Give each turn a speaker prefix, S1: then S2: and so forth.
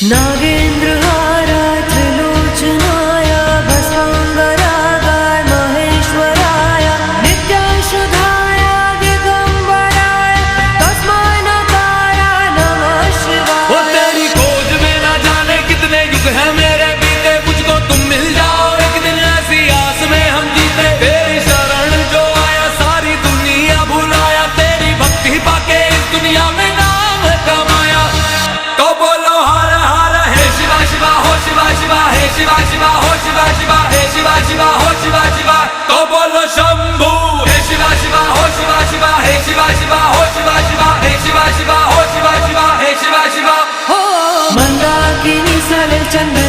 S1: नागेन्द्रहाराय त्रिलोचनाय भस्मांगरागाय महेश्वराय नित्याशुधाय दिगंबराय तस्मै नकाराय नमः शिवाय।
S2: वो तेरी खोज में ना जाने कितने युग हैं मेरे बीते, मुझको तुम मिल जाओ एक दिन ऐसी आस में हम जीते। तेरी शरण जो आया सारी दुनिया भुलाया, तेरी भक्ति पाके इस दुनिया में नाम कमाया। तो बोलो हर हर हे शिवा शिवा हो शिवा शिवा हे शिवा शिवा हो शिवा शिवा हे शिवा शिवा हो शिवा शिवा। तो बोलो शंभू हे शिवा शिवा हो शिवा शिवा हे शिवा शिवा हो शिवा शिवा हे शिवा शिवा हो शिवा शिवा हे शिवा शिवा।
S1: मंदाकिनी सले चंद्र